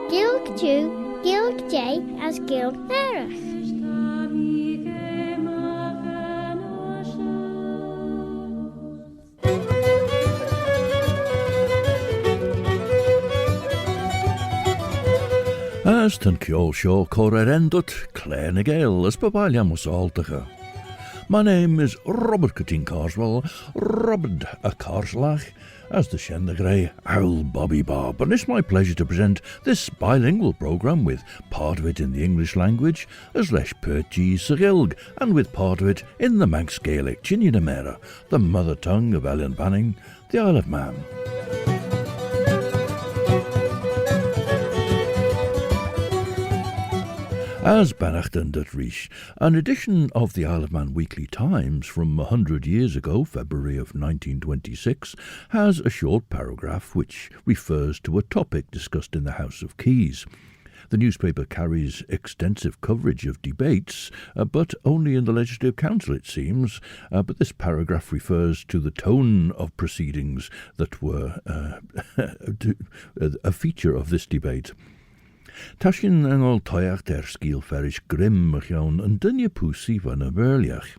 Gilg Jew, Gilg J as Gilg Nerach. As tan Ceol Seo Córa Endut, Claare na Gael, as Babaliam was Altacha. My name is Robert Cutting Carswell, Robert a Carslach, as the Shen the Grey, Owl Bobby Bob, and it's my pleasure to present this bilingual programme with part of it in the English language, as leis Pertí Sagilg, and with part of it in the Manx Gaelic, Chinninamera, the mother tongue of Ellen Banning, the Isle of Man. As Bannacht dat Rish, an edition of the Isle of Man Weekly Times from 100 years ago, February of 1926, has a short paragraph which refers to a topic discussed in the House of Keys. The newspaper carries extensive coverage of debates, but only in the Legislative Council, it seems. But this paragraph refers to the tone of proceedings that were a feature of this debate. Tashin engol toiach sgiel ferish grim jaun en dunje poesie van een burliach.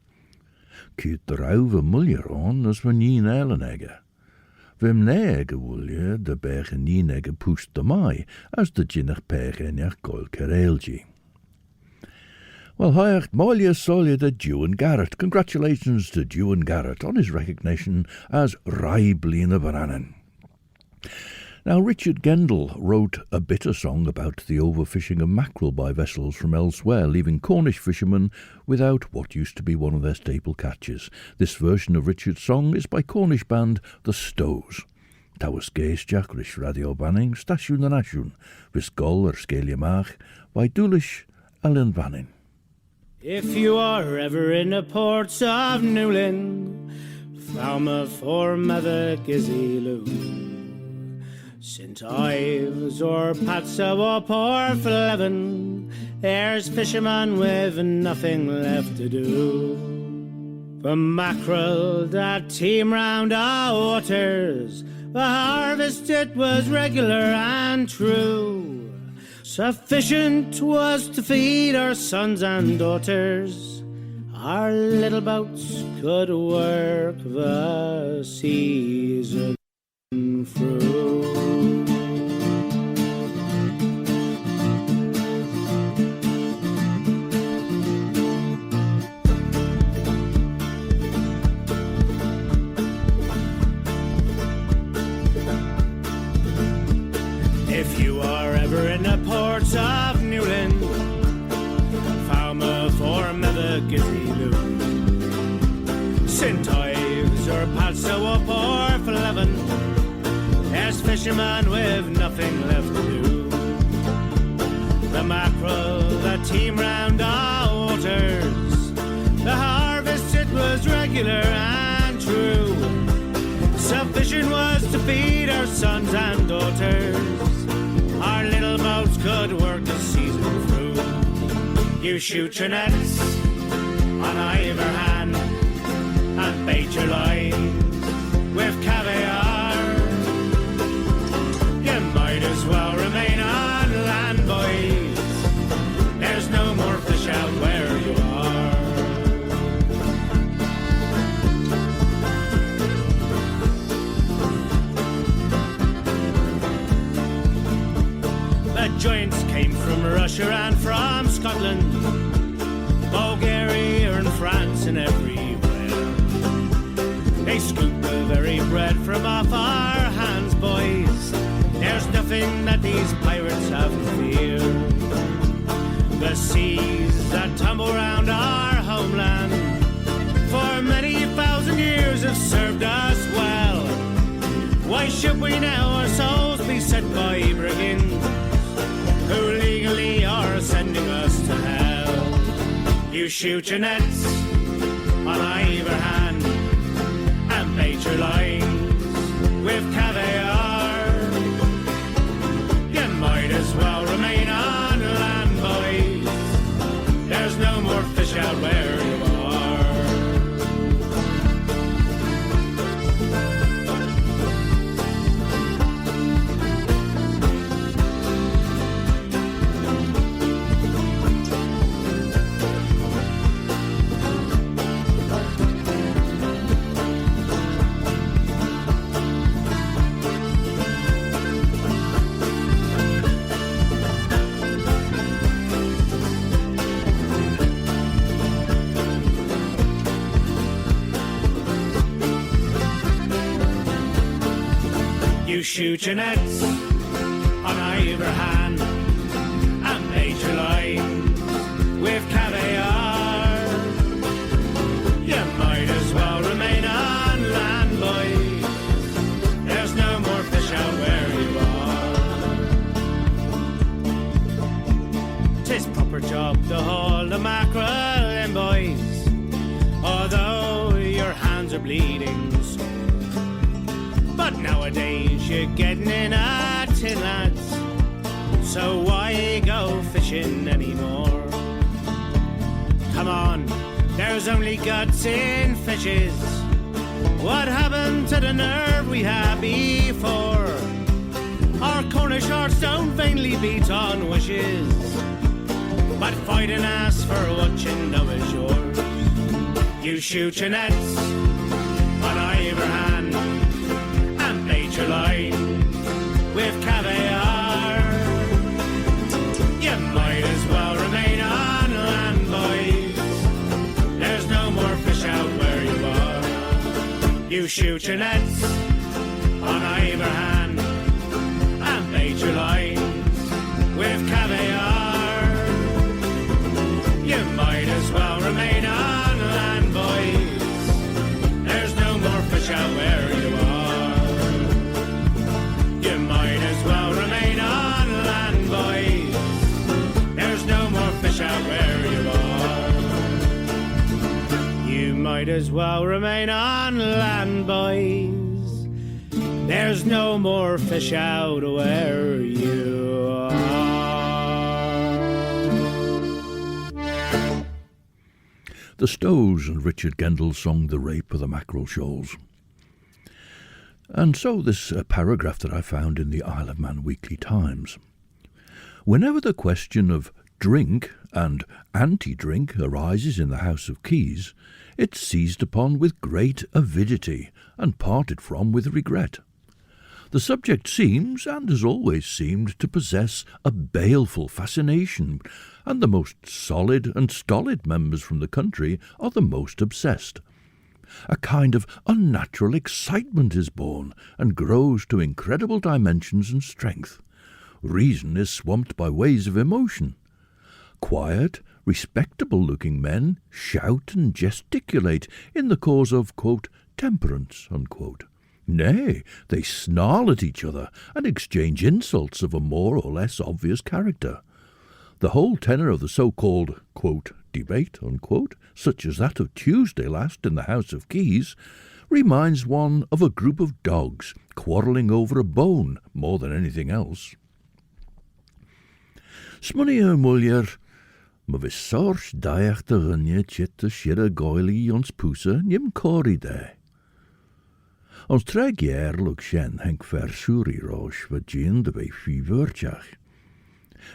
Cyd drauw muljer on as van nien eilenegge. Vim nege wulje de bech nienegge poest de mai, as de jinnach pech enjach gol kereelji. Well, hiacht molje solje de Dewan Garrett. Congratulations to Dewan Garrett on his recognition as Rai Blina Varanen. Now, Richard Gendel wrote a bitter song about the overfishing of mackerel by vessels from elsewhere, leaving Cornish fishermen without what used to be one of their staple catches. This version of Richard's song is by Cornish band The Stows. Tawas Gees Jack Rish Radio Banning, Stasiwn na Nasiwn, Visgol Sgeliamach, by Dúlish Ellen Vannin. If you are ever in the ports of Newlyn, Falmouth or Mother Gizzy St. Ives or Patsawap or Fleven, there's fishermen with nothing left to do. For mackerel that teem round our waters, the harvest it was regular and true. Sufficient was to feed our sons and daughters. Our little boats could work the season through. If you are ever in the ports of Newlyn, Falmouth or Mothergithy, St. Ives or Patsawap or Fleven, there's fishermen with nothing left to do. The mackerel that teem round our waters, the harvest it was regular and true. Sufficient was to feed our sons and daughters. Our little boats could work the season through. You shoot your nets on either hand and bait your lines with caviar. You might as well remain on land, boys. There's no more fish out where you are. The giants came from Russia and from Scotland, Bulgaria and France and everywhere. They scoop the very bread from off our hands, boys. There's nothing that these pirates have to fear. The seas that tumble round our homeland for many thousand years have served us well. Why should we now our souls be set by brigands who legally are sending us to hell? You shoot your nets on either hand and bait your lines with caviar. You might as well remain on land. shoot your nets on either hand and bait your line with caviar. You might as well remain on land, boy. There's no more fish out where you are. 'Tis proper job to haul the mackerel in, boys, although your hands are bleeding. But nowadays you're getting in at it, lads, so why go fishing anymore? Come on, there's only guts in fishes. What happened to the nerve we had before? Our Cornish hearts don't vainly beat on wishes, but fighting asks for what you know is yours. You shoot your nets on either hand and bait your line with caviar. You might as well remain on land, boys. There's no more fish out where you are. You shoot your nets on either hand and bait your lines with caviar. You might as well remain on land, boys. There's no more fish out where you are. You might as well remain on land, boys. There's no more fish out where you are. You might as well remain on land, boys. There's no more fish out where you are. The Stows and Richard Gendel sung The Rape of the Mackerel Shoals. And so this paragraph that I found in the Isle of Man Weekly Times. Whenever the question of drink and anti-drink arises in the House of Keys, it's seized upon with great avidity and parted from with regret. The subject seems, and has always seemed, to possess a baleful fascination, and the most solid and stolid members from the country are the most obsessed. A kind of unnatural excitement is born and grows to incredible dimensions and strength. Reason is swamped by waves of emotion. Quiet, respectable-looking men shout and gesticulate in the cause of, quote, temperance, unquote. Nay, they snarl at each other and exchange insults of a more or less obvious character. The whole tenor of the so-called, quote, debate, unquote, such as that of Tuesday last in the House of Keys, reminds one of a group of dogs quarrelling over a bone more than anything else. Smunny mulier, ma vis sors daach de rinne chit de shire goili ons poese nim cori de. Ons 3 jaar luk shen henk versuri roos wat jean de bij 5 uurtjach.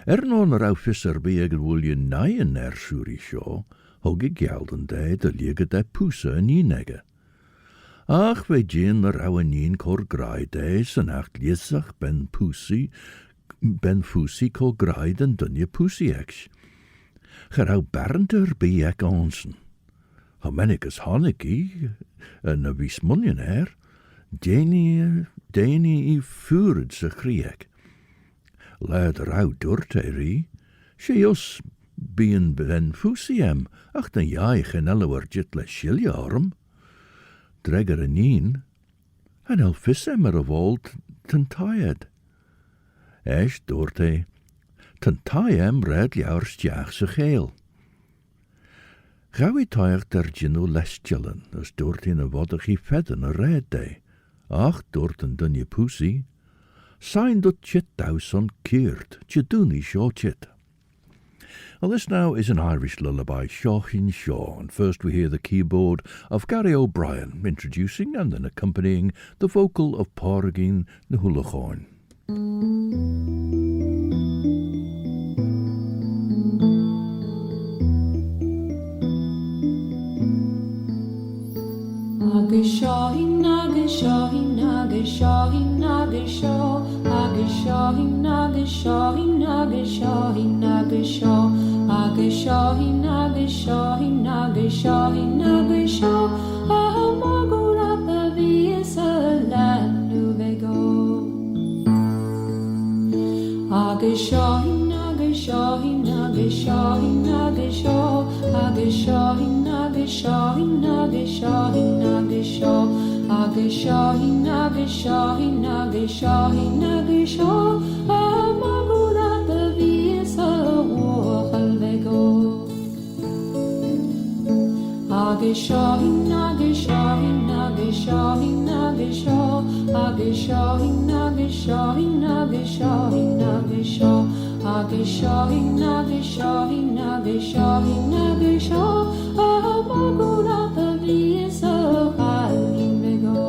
Non rauw visser beegen wil je naaien suri show, hog ik gelden de liege de poese en jinege. Ach, wij jean de rauwe nien kor graai des en acht liesach ben fusi kor graai den dunje poesie ex. Gerauw bernder bij ek onsen. Homenicus honniki en a vis munjenair, Deni I vured se kriek. Laat rauw dorteri, she os bien ben fusiem, ach den jij genelloer jitle shiljarm. Dregger en nien, en el vissemer of all ten tired. Esch dorte, ten tiem red jouw stjaag se geel. Gauw I tuig der gino lestjelen, as dort in a waddig I fedden a red day. Ach, dort en dunje poesie. Sein dat chit daus on keert, chiduni shaw chit. Well, this now is an Irish lullaby, Shawhin Shaw, and first we hear the keyboard of Gary O'Brien introducing and then accompanying the vocal of Porgin Nahulachoin. Agishahin, Agishahin, Agishahin, Agishaw, Agishahin, Agishahin, Agishahin, Agishaw, Agishahin, Agishahin, Agishahin, Agishaw, Ahamaguratha Viesalan Nuvego. Agishahin, Agishahin, Agishahin, Agishaw, Agishahin, Agishahin, Agishahin, Agishaw, Agishahin, Agishahin, Agishahin, Agishaw, Amagula the Visa war Halvego. Agishahin, Agishahin, Agishahin, Agishaw, Agishahin, Agishahin, Agishahin, Agishaw, Agishahin, Agishahin, Agishahin, Agishaw, Amagula the Visa Halvego.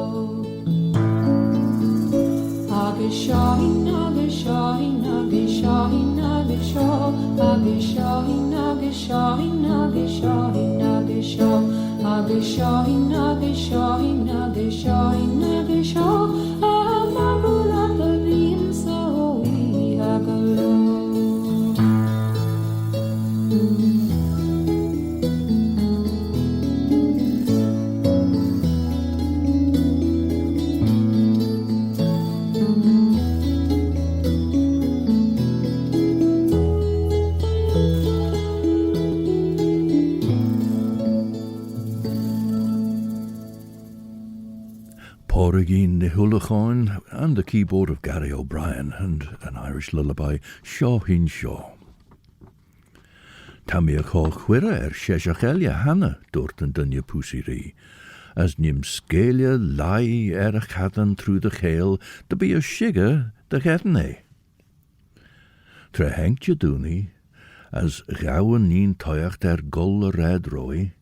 Agishahin, Agishahin, Agishahin, Agishaw, Agishahin, Agishahin, Agishahin, Agishaw, Agishahin, Agishahin, Agishahin, Agishaw, Amagula the Visa we Hagalo. Porrigeen Nihulachon and the keyboard of Gary O'Brien and an Irish lullaby, Shaw-hin Shaw. Tamir Cho Chwira Sheshachelia Hanna Dorten Dunja Pusiri, as Nim Scalia lie a Chadan through the Gael to be a shigger the Getne. Tre Henk Jaduni, as Gouwen Nien Toyacht Gull Red Roy,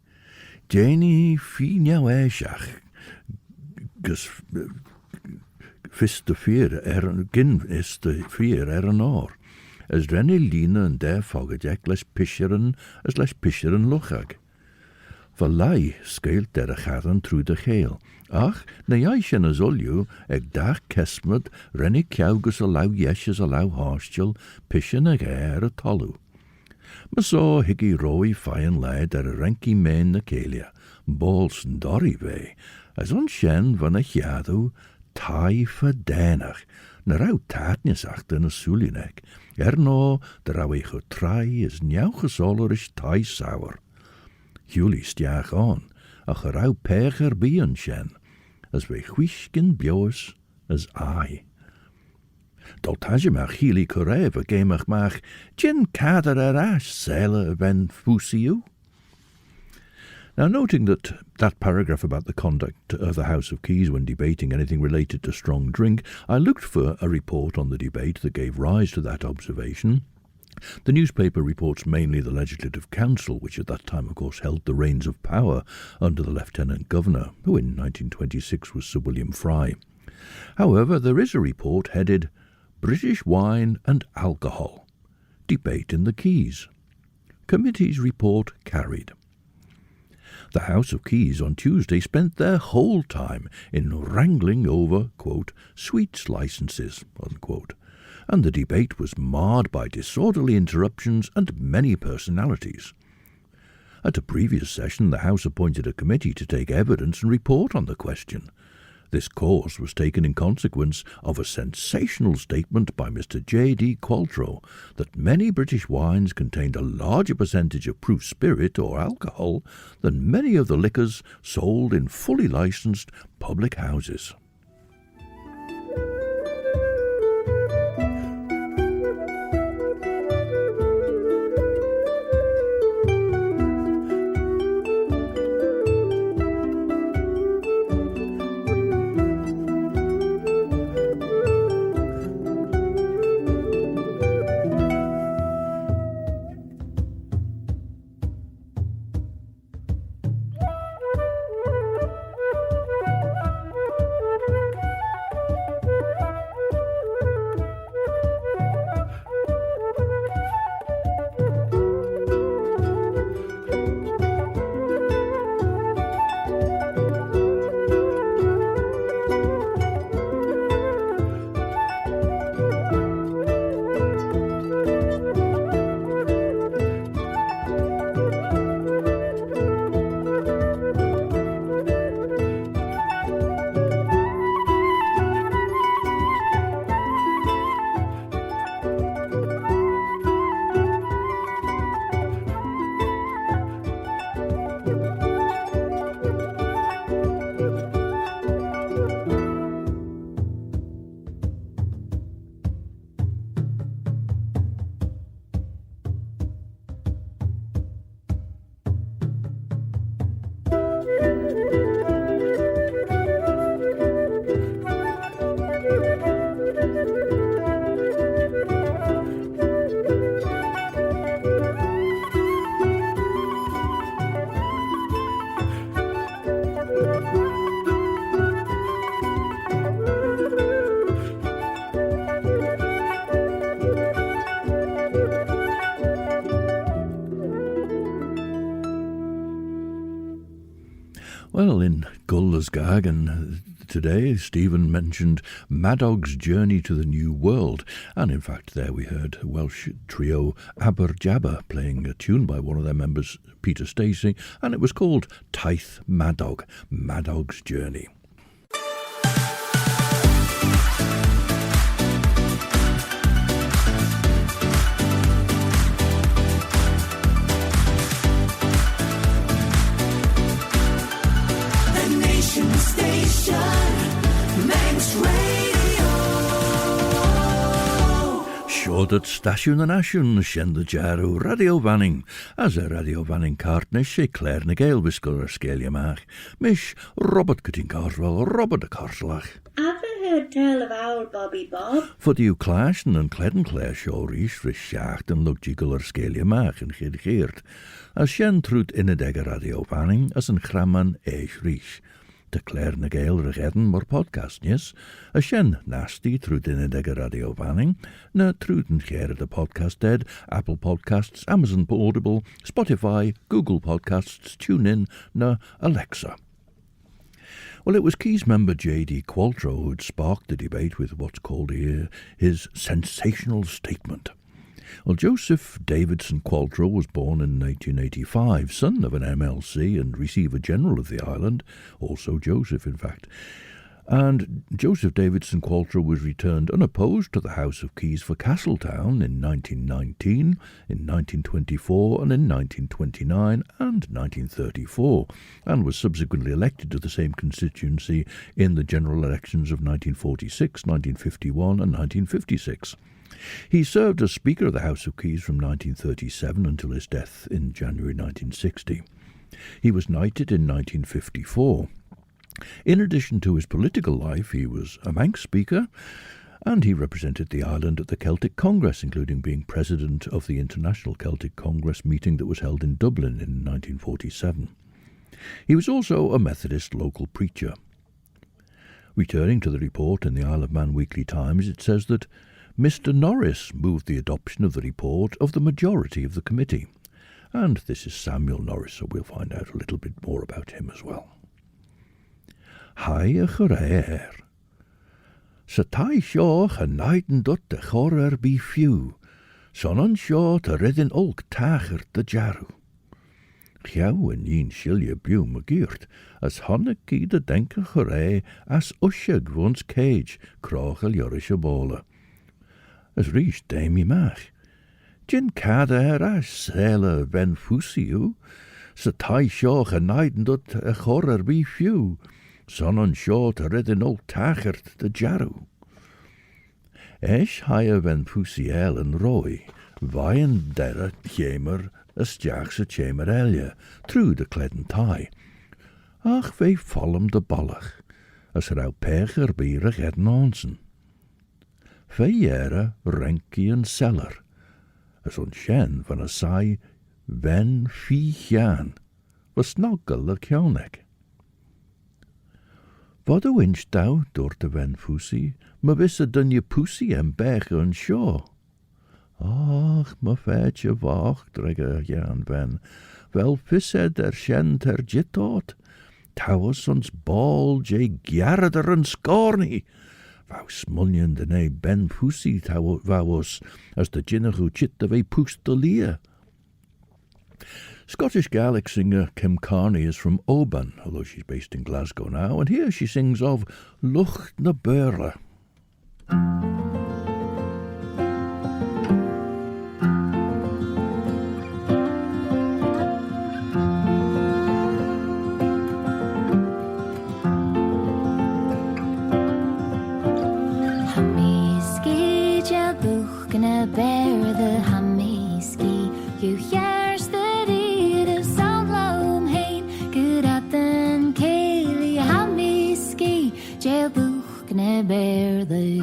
Janie Fina Eshach. Gus vis de vier gin is de vier an oor. As renny line en der foggetjek les pischeren luchag. Verlei skeelt der gaden through de geel. Ach, na jaisjen as olju, eg dag kesmed, renny kjaugus allow jesjes allow harstel, pischen eg a tollu. Ma so higgy roi fine lad der renky men na kelia, balls en dorry way, as onsjen van a jadu, tai verdenach, na rauw taatjes achter na sulinek, no de rauwe getrai is njauw gesolerisch tai sauer. Juli stjaag on, a gerauw peger bien sjen, as we huisken bjoos as I. Doltage mach hili koreva gemach mach, jin kader ash sele ben fusiu. Now, noting that paragraph about the conduct of the House of Keys when debating anything related to strong drink, I looked for a report on the debate that gave rise to that observation. The newspaper reports mainly the Legislative Council, which at that time, of course, held the reins of power under the Lieutenant Governor, who in 1926 was Sir William Fry. However, there is a report headed British Wine and Alcohol. Debate in the Keys. Committee's report carried. The House of Keys on Tuesday spent their whole time in wrangling over, quote, sweets licenses, unquote, and the debate was marred by disorderly interruptions and many personalities. At a previous session, the House appointed a committee to take evidence and report on the question. This course was taken in consequence of a sensational statement by Mr. J.D. Qualtrough that many British wines contained a larger percentage of proof spirit or alcohol than many of the liquors sold in fully licensed public houses. Well, in Gull's Gagan today, Stephen mentioned Madog's Journey to the New World, and in fact there we heard Welsh trio Aberjabba playing a tune by one of their members, Peter Stacey, and it was called Taith Madog, Madog's Journey. Manx Radio. Sure dat Station and Ashun shen the Jaru Radio Vanning, as a Radio Vanning Cartnish, she Claare na Gael Whisker Scaliamach, Mish Robert Cutting Carswell, Robert de Carslach. Ever heard tell of owl Bobby Bob? For the Clashen and Cledden Clare show reach for shacht and look jiggle Scaliamach and Gidgeert, as shen truth in a degger Radio Vanning, as an Chraman Eish Reach. De Claare na Gael regedden more podcast, yes. A shen nasty through dinner degger radio vanning, na truden share the podcast dead, Apple Podcasts, Amazon Audible, Spotify, Google Podcasts, TuneIn, na Alexa. Well, it was Keys member J.D. Qualtrough who had sparked the debate with what's called here his sensational statement. Well, Joseph Davidson Qualtrough was born in 1885, son of an MLC and Receiver General of the island, also Joseph, in fact. And Joseph Davidson Qualtrough was returned unopposed to the House of Keys for Castletown in 1919, in 1924 and in 1929 and 1934, and was subsequently elected to the same constituency in the general elections of 1946, 1951 and 1956. He served as Speaker of the House of Keys from 1937 until his death in January 1960. He was knighted in 1954. In addition to his political life, he was a Manx speaker, and he represented the island at the Celtic Congress, including being president of the International Celtic Congress meeting that was held in Dublin in 1947. He was also a Methodist local preacher. Returning to the report in the Isle of Man Weekly Times, it says that Mr. Norris moved the adoption of the report of the majority of the committee. And this is Samuel Norris, so we'll find out a little bit more about him as well. Hai a Claare. Sa tai seo genaiden dot de chorer bi few, son on seo te ridden olk tacher de jaru. Jou en yin shilje bew magiert, as honnekie de denken Claare as usje gwons cage, krachel jorische bole. As reach Damie Mach. Jin kader as sele ben fusiu, sa tai seo genaiden dot a chorer bi few, son on seo te ridden olk tacher de jaru. Esh haie ven fusiel en rooi, vaien derre tjemer as jaagse tjemer elje, true de kledden tai. Ach, vei follem de ballach, as rauw pecher bierig edden onsen. Vei jere renkie en seller, as on shen van a saai ven fi jaan, was snoggle de kjonek. Wat o inch dou door de ven fusie, ma wisse dun je pussy en becher en shaw. Ach, ma feitje wacht, dregge jaan ven, wel visse der shen ter jittot, tauwes ons bal je gjarder en scorny. Wou smuljen de ne ben pussy tauwes, as de jinnagu chit de ve poest de leer. Scottish Gaelic singer Kim Carney is from Oban, although she's based in Glasgow now, and here she sings of Lucht na Burla. Hammiski, ja buch na bear the hammiski, you hears the Jail book na bear the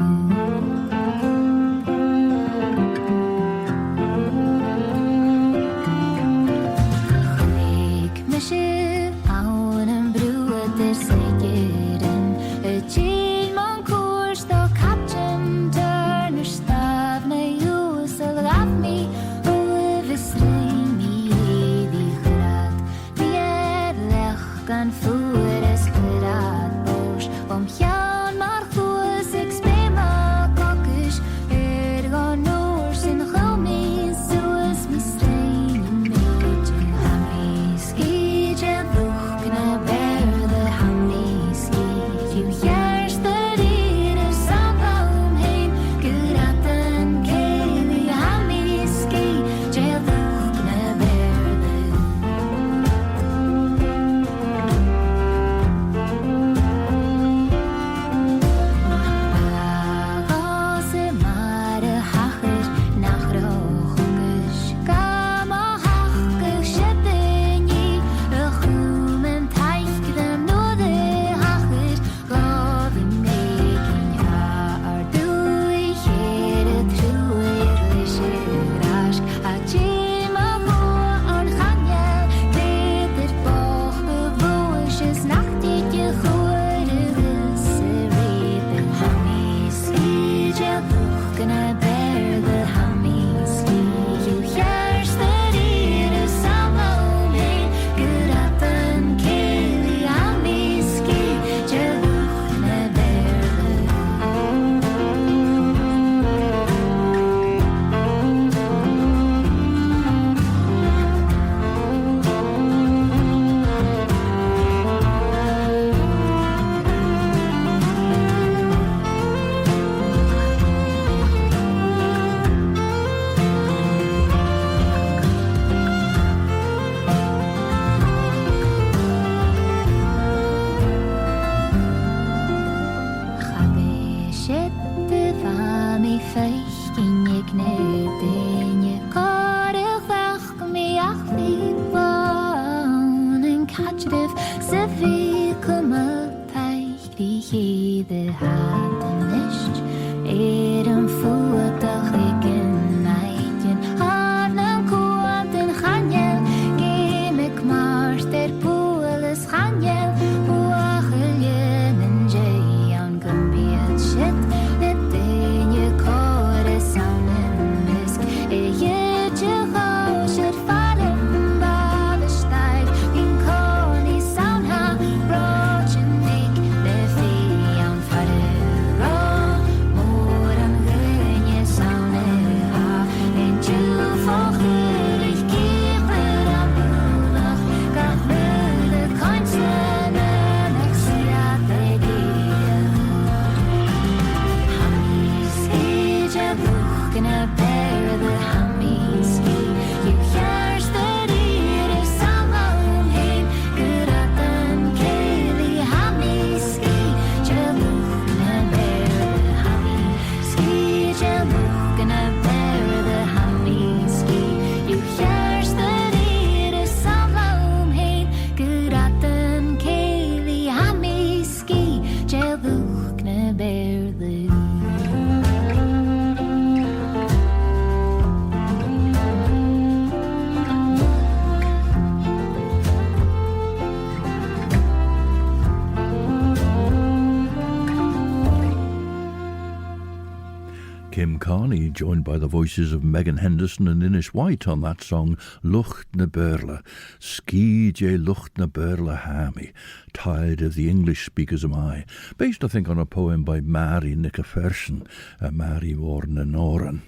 Carney, joined by the voices of Megan Henderson and Innes White on that song Lucht na Berla, Ski je Lucht na Berla Hami, Tired of the English Speakers Am I, based I think on a poem by Mary Nickerfersen, Mary Warren and Oren.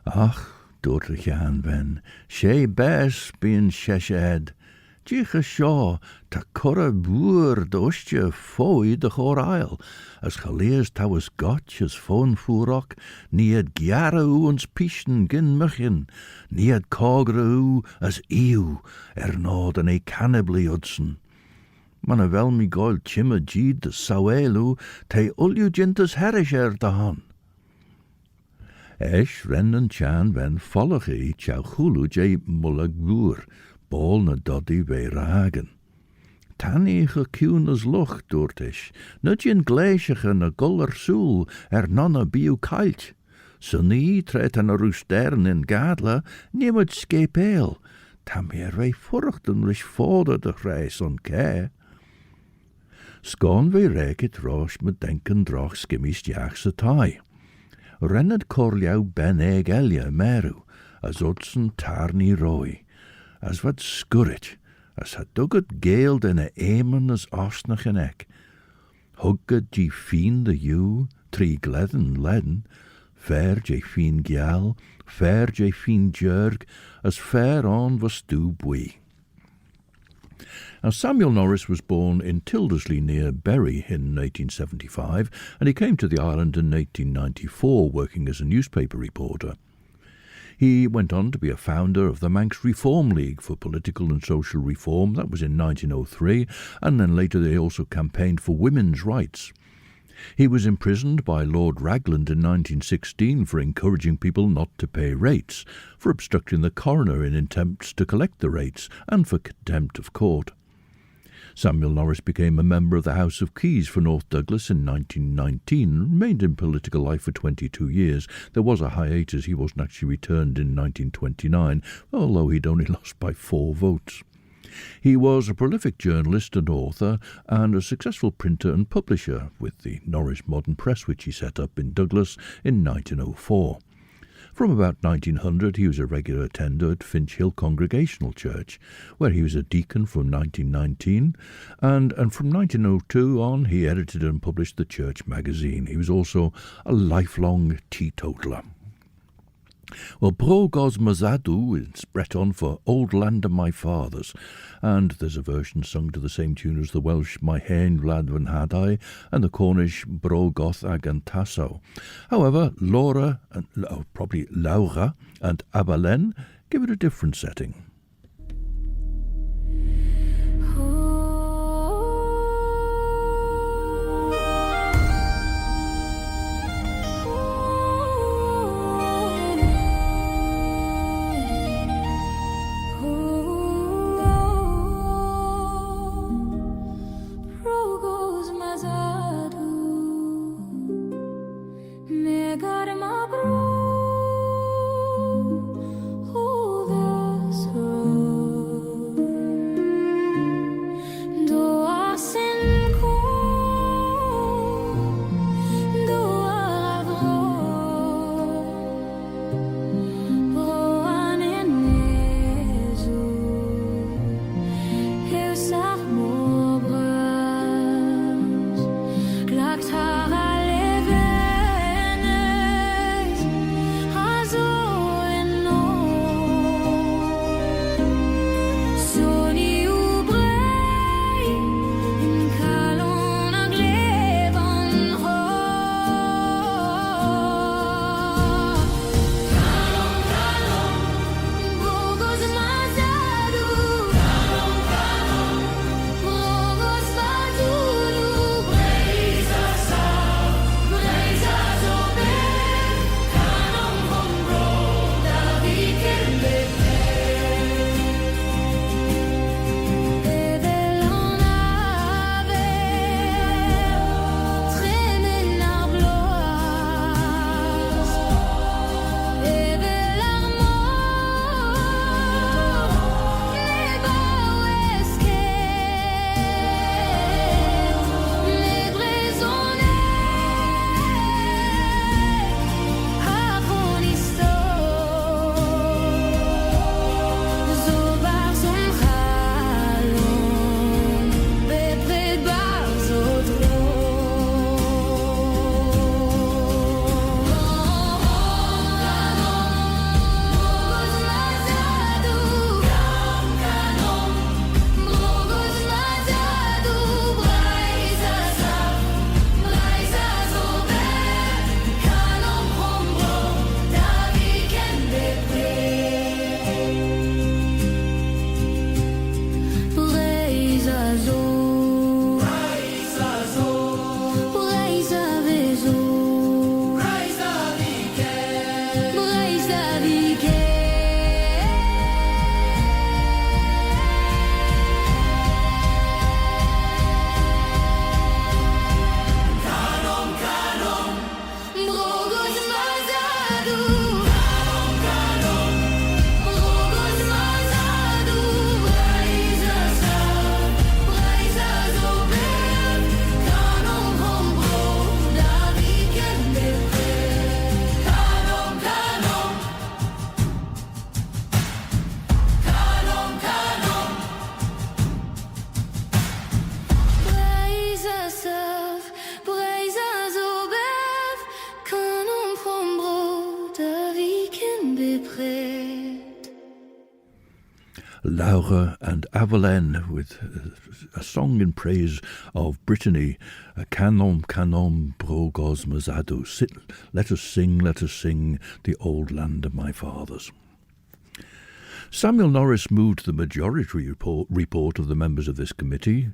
Ach, dúirt Jan ben, sé bes bíon seshed, Dícha seo tá cura búr dóiste fói de chór ail, as chaleas tá was gotch as fón fúrach, níad giara ons píschen gin muchin, níad cogra as iu, nád an cannibli udsen. Man a vel mi Gael chimma gid de sawelu, te ulju jintas herish dahan. Esh ren an chan ven follach chau chulu je mullag búr, bol na doddy ve ragen. Tanny gekún as luch doortish, nudjin gleisige na guller soel nonna biu kalt. Sunny tret an a roostern in gadla, niemut skepeel. Tam hier wij furchten rish fode de grijs on ke. Skon we reket rosh met denken drach skimmies jaagse tai. Rennet korljau ben elia meru, as otsen tarni roi. As wat skurrit, as had dugget Gael den eamen as osnach en ek. Hugget je fien de you, tri gledden ledden, fair je fien Gael, fair je fien jerg, as fair on was du bui. Now, Samuel Norris was born in Tildesley near Bury in 1875, and he came to the island in 1894 working as a newspaper reporter. He went on to be a founder of the Manx Reform League for Political and Social Reform. That was in 1903, and then later they also campaigned for women's rights. He was imprisoned by Lord Ragland in 1916 for encouraging people not to pay rates, for obstructing the coroner in attempts to collect the rates, and for contempt of court. Samuel Norris became a member of the House of Keys for North Douglas in 1919 and remained in political life for 22 years. There was a hiatus. He wasn't actually returned in 1929, although he'd only lost by 4 votes. He was a prolific journalist and author and a successful printer and publisher with the Norris Modern Press, which he set up in Douglas in 1904. From about 1900 he was a regular attender at Finch Hill Congregational Church, where he was a deacon from 1919, and from 1902 on he edited and published the church magazine. He was also a lifelong teetotaler. Well, Bro Gos Mazadu is Breton for Old Land of My Fathers, and there's a version sung to the same tune as the Welsh My Hen Vlad Van Hadai and the Cornish Bro Goth Agan Tasso. However, Laura, and probably Laura, and Abalen give it a different setting. Oh, Laura and Avalene with a song in praise of Brittany, Canom Canom Brogos Mazado. Let us sing, the old land of my fathers. Samuel Norris moved the majority report of the members of this committee,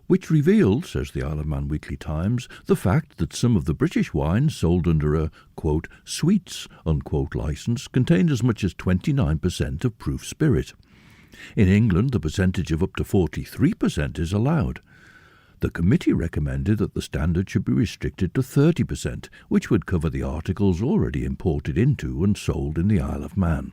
which revealed, says the Isle of Man Weekly Times, the fact that some of the British wines sold under a, quote, sweets, unquote, licence contained as much as 29% of proof spirit. In England, the percentage of up to 43% is allowed. The committee recommended that the standard should be restricted to 30%, which would cover the articles already imported into and sold in the Isle of Man.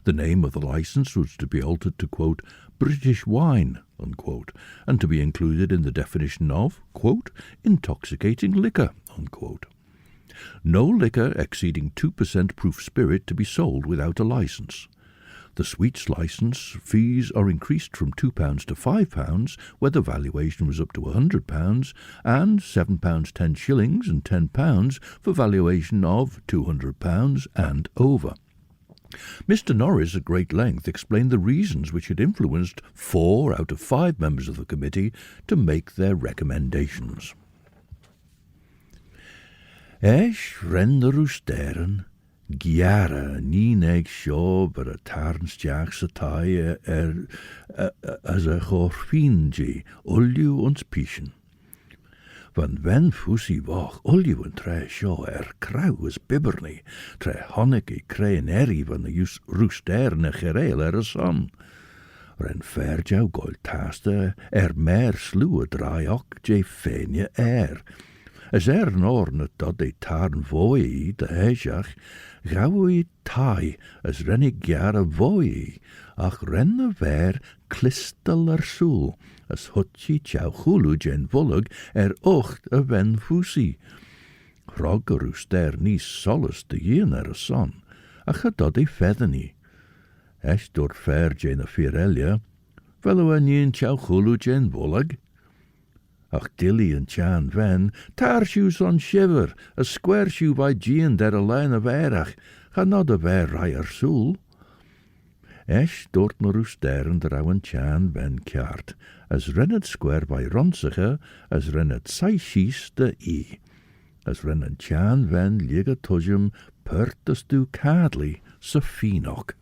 The name of the licence was to be altered to, quote, British wine, unquote, and to be included in the definition of, quote, intoxicating liquor, unquote. No liquor exceeding 2% proof spirit to be sold without a licence. The sweets licence fees are increased from £2 to £5, where the valuation was up to £100, and £7 10 shillings and £10 for valuation of £200 and over. Mr. Norris at great length explained the reasons which had influenced 4 out of 5 members of the committee to make their recommendations. Eis ren the roosteren, Giara nínig seo bar a tarnsteach sa tai as a chorfinji, ulju ons pischen. Van wen fusi wach ulju en tre seo krau as bibberni, tre honnig krein eri van a roosterne gereel a son. Ren ferjau goil taste mer slue draaiok je fenje As norne dat de tarn voi de heisach, gauw tai as rennig jare voi, ach renne ver klisteler soel, as hutji tjau chulu gen volug ocht a wen fusi. Roggerus der nis solis de jen a son, ach a dat fedeni. Es door ver gen a firelia, velo a nien tjau chulu gen volug. Ach dilly and chan ven, tar shoes on shiver, a square shoe by Jean der a line of erach, ga not a ver ryer soul. Esh dort na roosteren drouwen chan ven kjart, as rennet square by ronsige, as rennet saishies de as rennet chan ven liga tujum pertus du cadly sa finoch.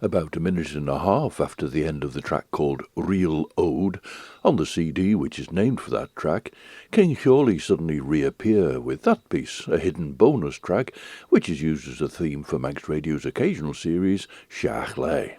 About a minute and a half after the end of the track called Real Ode, on the CD which is named for that track, King Hurley suddenly reappear with that piece, a hidden bonus track which is used as a theme for Manx Radio's occasional series, Claare.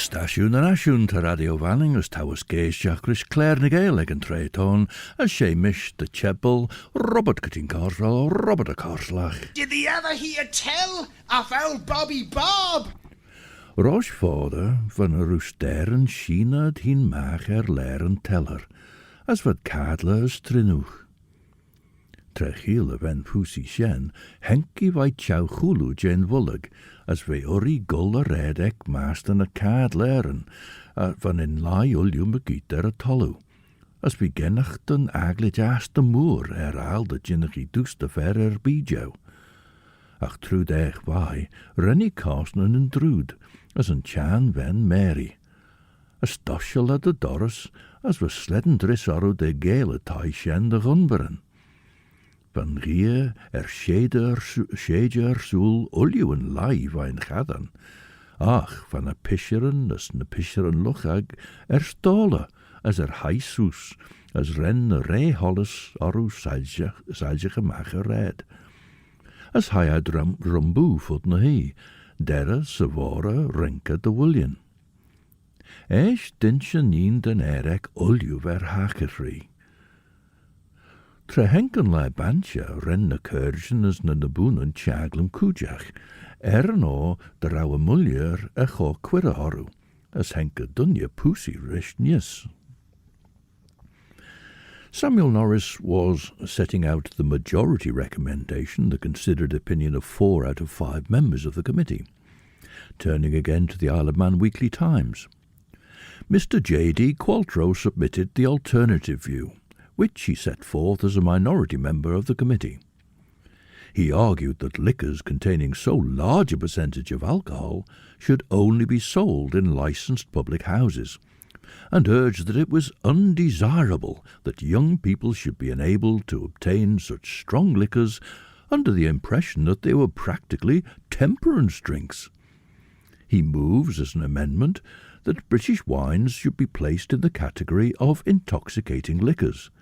Stasiwn yn asiwn ta radio fanning as tawas geis Jacris Claare na Gael ag yn treitón as Seamish the Chebble, Robert Cutting Carswell, Robert a Carslach. Did the ever hear tell of old Bobby Bob? Rosh vader van a roosteren schienad hin maag leren teller, as wat kadler as trinuch. Trechiele ven pussy shen, henki vai chow chulu jen vullig, as ve ori gull a red ek mast an a cad leren, van in lai ulium a gitter a tolu. As vi gennacht an aglit ast de moor al de jinnach duste fer bijo. Ach trud eich vai, renny castnen en drud, as an chan ven Mary. A stoshel at de Doris, as we sledden dris arrow de Gael tai shen de gunberen. Van rie shader soel uljuwen lai vain gadan. Ach, van a pisheren as na pisheren luchag stola as heisus, as ren re hollis aru salje gemache red. As hij uit rumboe voet na hi, derre savora renke de William. Eich dintje nien den erek ulju ver hakerri. Tre henken lai bantje ren na kurgen as na naboenen tjaglum kujach, no de rauwe muljer a cho quirre aru, as henke dunje pussy rish nis. Samuel Norris was setting out the majority recommendation, the considered opinion of 4 out of 5 members of the committee. Turning again to the Isle of Man Weekly Times. Mr. J.D. Qualtrough submitted the alternative view, which he set forth as a minority member of the committee. He argued that liquors containing so large a percentage of alcohol should only be sold in licensed public houses, and urged that it was undesirable that young people should be enabled to obtain such strong liquors under the impression that they were practically temperance drinks. He moves as an amendment that British wines should be placed in the category of intoxicating liquors,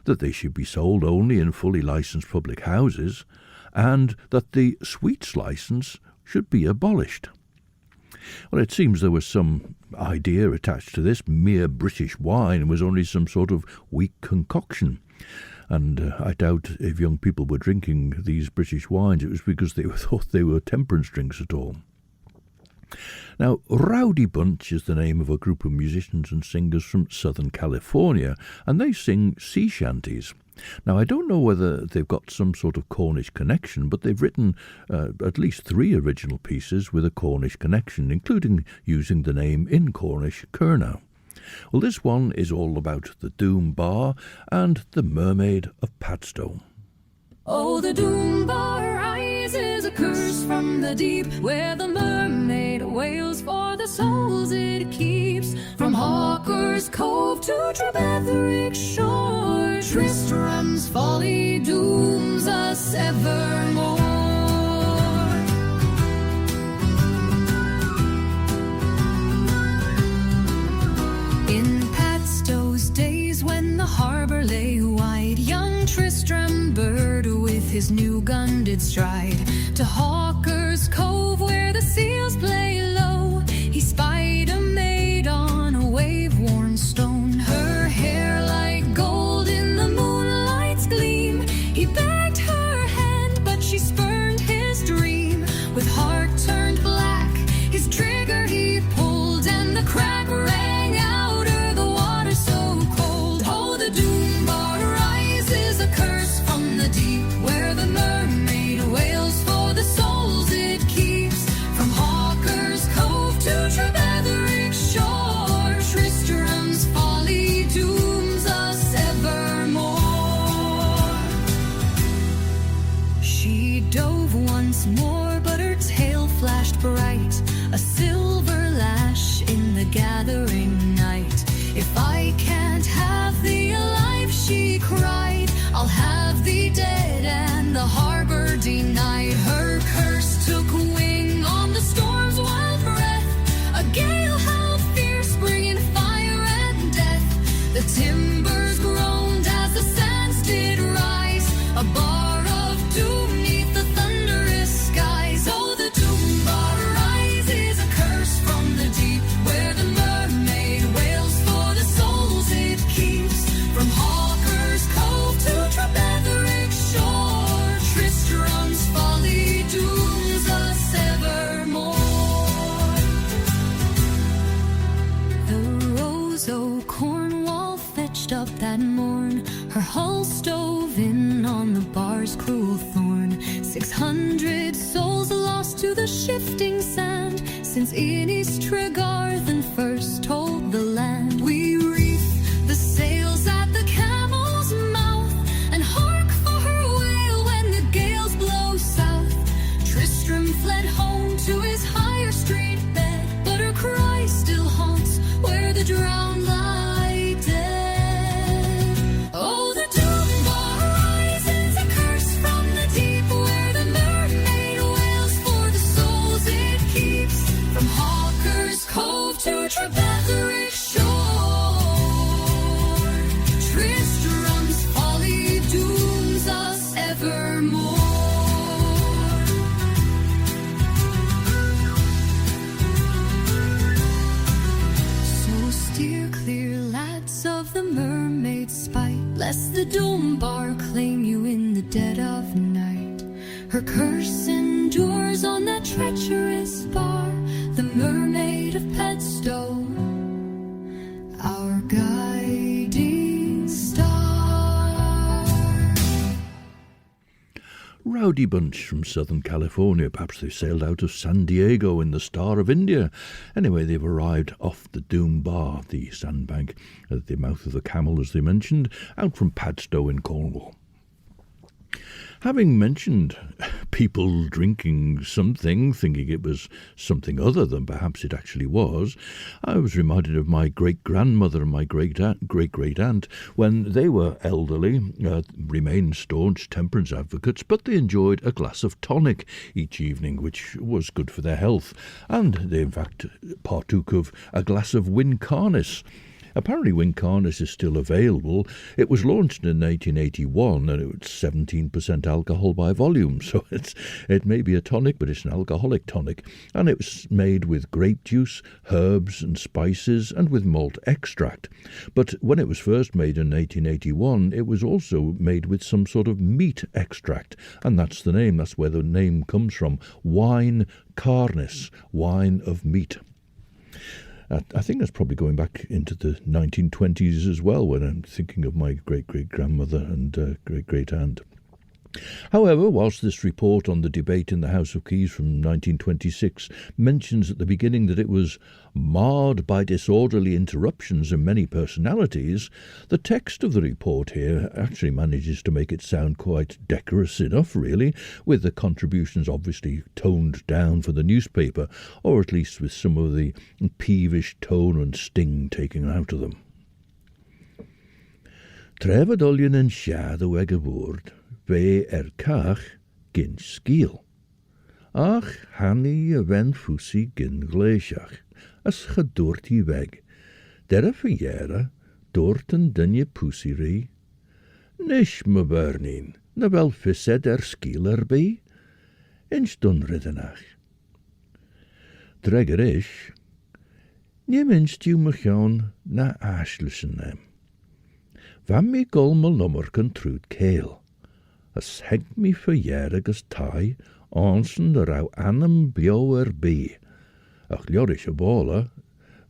that they should be sold only in fully licensed public houses, and that the sweets licence should be abolished. Well, it seems there was some idea attached to this. Mere British wine was only some sort of weak concoction. And I doubt if young people were drinking these British wines, it was because they thought they were temperance drinks at all. Now, Rowdy Bunch is the name of a group of musicians and singers from Southern California, and they sing sea shanties. Now, I don't know whether they've got some sort of Cornish connection, but they've written at least 3 original pieces with a Cornish connection, including using the name in Cornish, Curnow. Well, this one is all about the Doom Bar and the Mermaid of Padstow. Oh, the Doom Bar rises, a curse from the deep, where the mermaid wails for the souls it keeps. From Hawker's Cove to Trebetherick shore, Tristram's folly dooms us evermore. In Padstow's days when the harbour lay wide, young Tristram Bird with his new gun did stride to Hawker's Cove where the seals play low. He spied a maid on a wave-worn stone, her hair like gold in the moonlight's gleam. He begged her hand, but she spurned his dream. With heart turned black, his trigger he pulled, and the crack rang out o'er the water so cold. Oh, the Doom Bar rises, a curse from the deep, where the mermaid wails for the souls I can't have thee alive, she cried. I'll have thee dead and the harbor denied. Her curse took wing on the storm's wild breath. A gale howled fierce, bringing fire and death. The timbers groaned as the sands did rise. A bar of doom neath the thunderous skies. Oh, the doom bar rises, a curse from the deep, where the mermaid wails for the souls it keeps. From Hawker's Cove to Trebetherick shore, Tristram's folly dooms us evermore. The Rose o' Cornwall fetched up that morn, her hull stove in on the bar's cruel thorn. 600 souls lost to the shifting sand, since in East Tregarthen first told the land. We reef the sails at the camel's mouth, and hark for her wail when the gales blow south. Tristram fled home to his higher street bed, but her cry still haunts where the drowned lie dead. Oh, the doom bar rises, a curse from the deep, where the mermaid wails for the souls it keeps. From Hawker's Cove to Trebetherick shore, Tristram's folly dooms us evermore. So steer clear, lads of the mermaid's spite, lest the doom bar claim you in the dead of night. Her curse endures on that treacherous bar, the mermaid of Padstow, our guiding star. Rowdy bunch from Southern California. Perhaps they sailed out of San Diego in the Star of India. Anyway, they've arrived off the Doom Bar, the sandbank at the mouth of the Camel, as they mentioned, out from Padstow in Cornwall. Having mentioned people drinking something, thinking it was something other than perhaps it actually was, I was reminded of my great-grandmother and my great-great-aunt when they were elderly, remained staunch temperance advocates, but they enjoyed a glass of tonic each evening, which was good for their health, and they in fact partook of a glass of Wincarnis. Apparently Wincarnis is still available. It was launched in 1881 and it was 17% alcohol by volume, so it may be a tonic, but it's an alcoholic tonic. And it was made with grape juice, herbs and spices, and with malt extract. But when it was first made in 1881, it was also made with some sort of meat extract, and that's the name, that's where the name comes from. Wine Carnis, wine of meat. I think that's probably going back into the 1920s as well, when I'm thinking of my great-great-grandmother and great-great-aunt. However, whilst this report on the debate in the House of Keys from 1926 mentions at the beginning that it was marred by disorderly interruptions and many personalities, the text of the report here actually manages to make it sound quite decorous enough, really, with the contributions obviously toned down for the newspaper, or at least with some of the peevish tone and sting taken out of them. Trefyd olion yn siad o eg y bwrd, fe cach gyn sgil. Ach hanni y fen ffwsi gyn gleisiach, as chydwrt I weg. Der y ffyera, dwrt yn dynnu pwsi ri. Nish my burnin, na fel ffysed sgil by. Inch dunryd ynach. Dreger ish, nie minst yw mychion na ashlys yn em. Van mi gol my lommer kan trwyd Gael. As heg mi ffyera gys tai, onsen de rau anam bio by. Ach liorish a bola,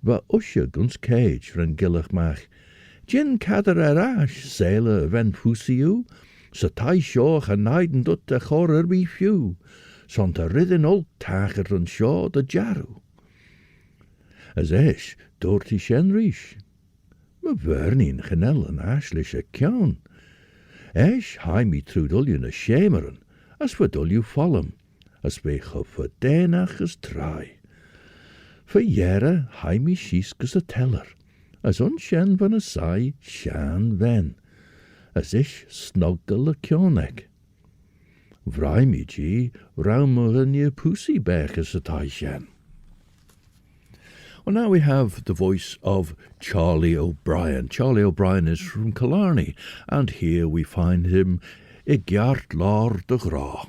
va usje guns cage ren gillach mach. Gin kader ash sailor ven fusiu, sa tai shaw genaiden dut de chorer by few, son te ridden old tager run shaw de jaru. As esh, doorti shenrish. Me vernin genel en ashlish a kjan. Esh hai mi trudullion a shemeren, as verdulju follem, as we geverdenach as trai. Verjere hai mi schieskus a teller, as unshen van a sai shan ven, as ish snuggle a kionek. Vraimi G, raumer near pussy bech as a tai shen. Well, now we have the voice of Charlie O'Brien. Charlie O'Brien is from Killarney, and here we find him I Gart Lár de Gra.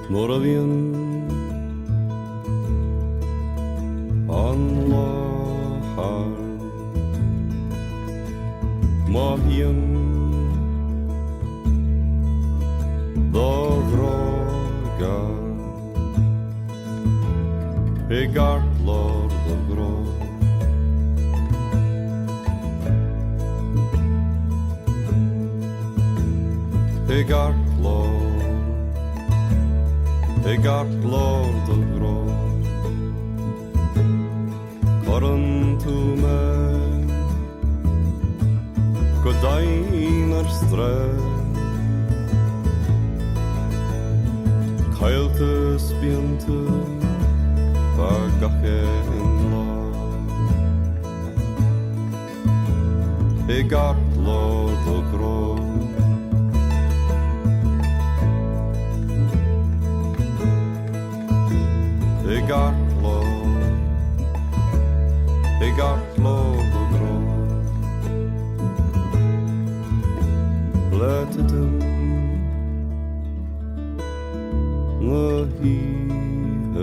Moravian an lahar Mahian Dograga Egart Lord of Gro Egart Lord Egart Lord of Gro Coran to me Godainer stre Kailte spiente Vagache in la Egart Lord of Gro Egart Lord of Gro Let it in the heat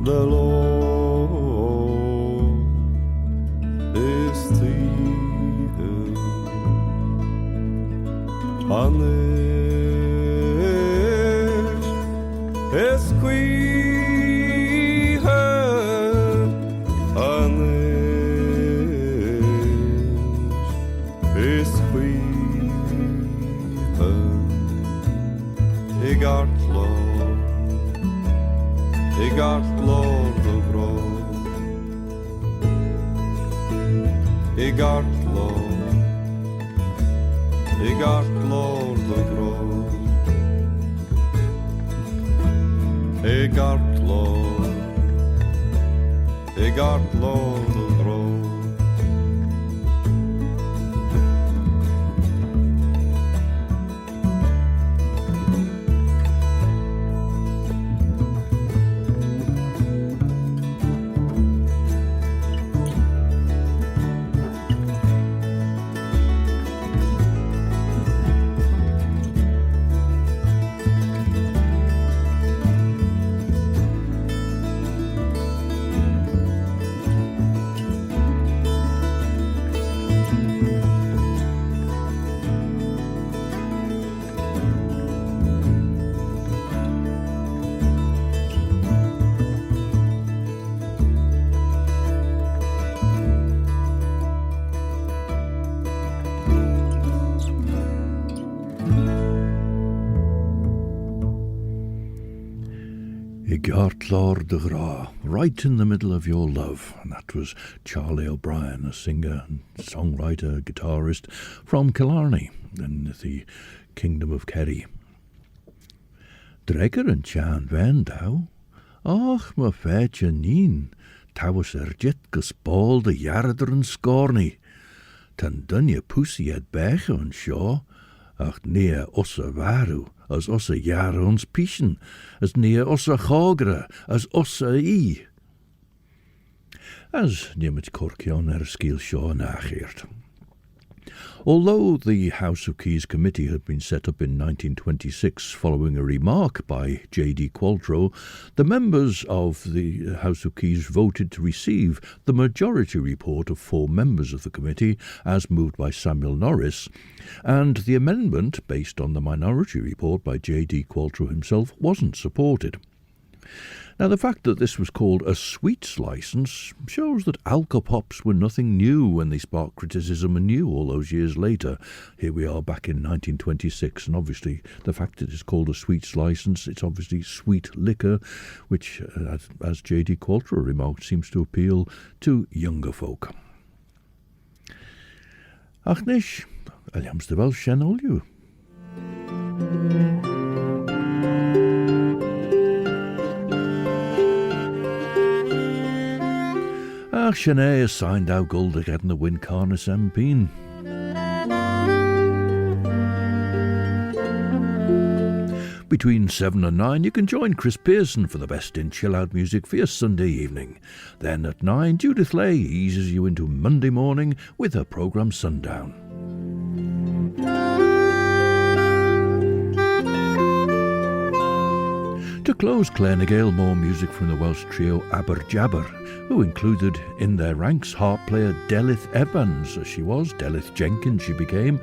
The Lord is treated on es queer anes es queer Egart Lord of Gro Egart Lord of Gro Egart Lord of Gro Egart Lord de Gra, right in the middle of your love. And that was Charlie O'Brien, a singer, songwriter, guitarist from Killarney in the Kingdom of Kerry. Dreger and Chan Ven thou, ach ma fetche nien, tawus jit gespal de jarder en scorny, tan dunje pussy het bech on shaw, ach neer osse waru, as osse jare ons pischen, as neer osse chagre, as osse I. As niemand korkion skiel shaw nageert. Although the House of Keys Committee had been set up in 1926 following a remark by J.D. Qualtrough, the members of the House of Keys voted to receive the majority report of 4 members of the committee, as moved by Samuel Norris, and the amendment, based on the minority report by J.D. Qualtrough himself, wasn't supported. Now, the fact that this was called a sweets licence shows that alcopops were nothing new when they sparked criticism anew all those years later. Here we are back in 1926, and obviously the fact that it's called a sweets licence, it's obviously sweet liquor, which, as J.D. Qualtrough remarked, seems to appeal to younger folk. Ach nish, aliamste wel shen olju. Ach, Sinead signed out gold to get in the win Carnus Empeen. Between 7 and 9, you can join Chris Pearson for the best in chill-out music for your Sunday evening. Then at 9, Judith Lay eases you into Monday morning with her programme Sundown. To close, Claare and Gael, more music from the Welsh trio Aberjabber, who included in their ranks harp player Delith Evans, as she was, Delith Jenkins she became,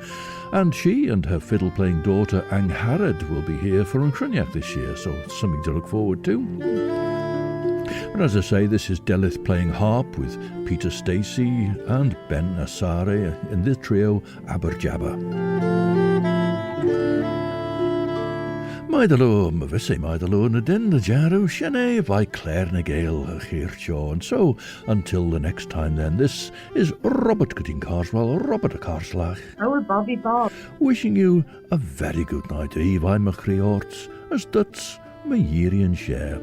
and she and her fiddle-playing daughter Angharad will be here for Uncruniac this year, so it's something to look forward to. But as I say, this is Delith playing harp with Peter Stacey and Ben Asare in the trio Aberjabber. Maidalo, Mavisse Maidalo, Nadin, Najaru, Shane, by Claare and Gael, Hircho. And so, until the next time then, this is Robert Gooding Carswell, Robert Carslach. Oh, Bobby Bob. Wishing you a very good night, Eve, I'm a Creorts, as Duts, my Yerian share.